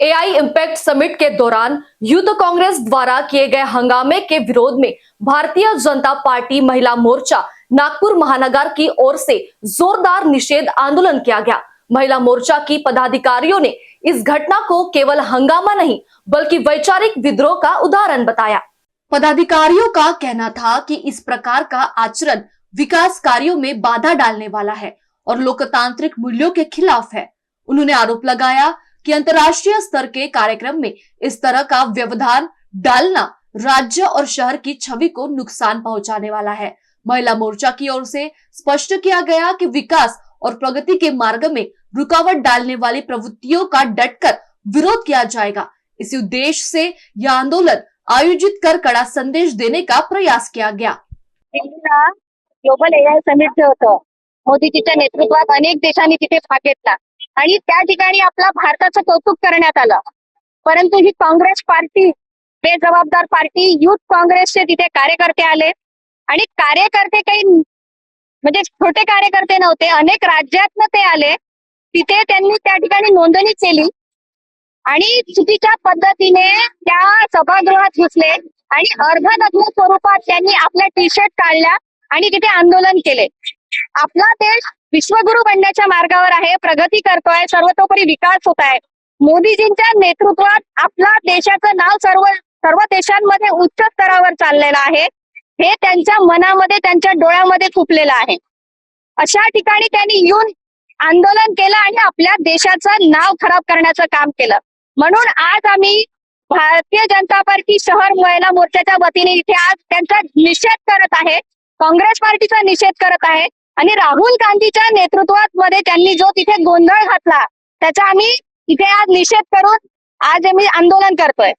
एआई impact summit के दौरान youth Congress द्वारा किए गए हंगामे के विरोध में भारतीय जनता पार्टी महिला मोर्चा नागपुर महानगर की ओर से जोरदार निषेध आंदोलन किया गया। महिला मोर्चा की पदाधिकारियों ने इस घटना को केवल हंगामा नहीं बल्कि वैचारिक विद्रोह का उदाहरण बताया। पदाधिकारियों का कहना था कि इस प्रकार का आचरण विकास कार्यों में बाधा डालने वाला है और लोकतांत्रिक मूल्यों के खिलाफ है। उन्होंने आरोप लगाया कि अंतर्राष्ट्रीय स्तर के कार्यक्रम में इस तरह का व्यवधान डालना राज्य और शहर की छवि को नुकसान पहुंचाने वाला है। महिला मोर्चा की ओर से स्पष्ट किया गया कि विकास और प्रगति के मार्ग में रुकावट डालने वाली प्रवृत्तियों का डटकर विरोध किया जाएगा। इसी उद्देश्य से यह आंदोलन आयोजित कर कड़ा संदेश देने का प्रयास किया गया। ग्लोबल एआय समिट जे होतं मोदीजीच्या नेतृत्वात अनेक देशांनी तिथे भाग घेतला आणि त्या ठिकाणी आपला भारताचं कौतुक करण्यात आलं। परंतु ही काँग्रेस पार्टी बेजबाबदार पार्टी युथ काँग्रेसचे तिथे कार्यकर्ते आले आणि कार्यकर्ते काही म्हणजे छोटे कार्यकर्ते नव्हते, अनेक राज्यातनं ते आले। तिथे त्यांनी त्या ठिकाणी नोंदणी केली आणि चुकीच्या पद्धतीने त्या सभागृहात घुसले आणि अर्धनग्न स्वरूपात त्यांनी आपल्या टी शर्ट काढल्या आणि तिथे आंदोलन केले। आपला देश विश्वगुरु बनण्याच्या मार्गावर आहे, प्रगती करतोय, सर्वतोपरी विकास होत आहे। मोदीजींच्या नेतृत्वात आपला देशाचं नाव सर्व देशांमध्ये उच्च स्तरावर चाललेलं आहे, हे त्यांच्या मनामध्ये त्यांच्या डोळ्यामध्ये खुपलेलं आहे। अशा ठिकाणी त्यांनी येऊन आंदोलन केलं आणि आपल्या देशाचं नाव खराब करण्याचं काम केलं। म्हणून आज आम्ही भारतीय जनता पार्टी शहर महिला मोर्चाच्या वतीने इथे आज त्यांचा निषेध करत आहे, काँग्रेस पार्टीचा निषेध करत आहे आणि राहुल गांधीच्या नेतृत्वामध्ये त्यांनी जो तिथे गोंधळ घातला त्याचा आम्ही इथे आज निषेध करून आज आम्ही आंदोलन करतोय।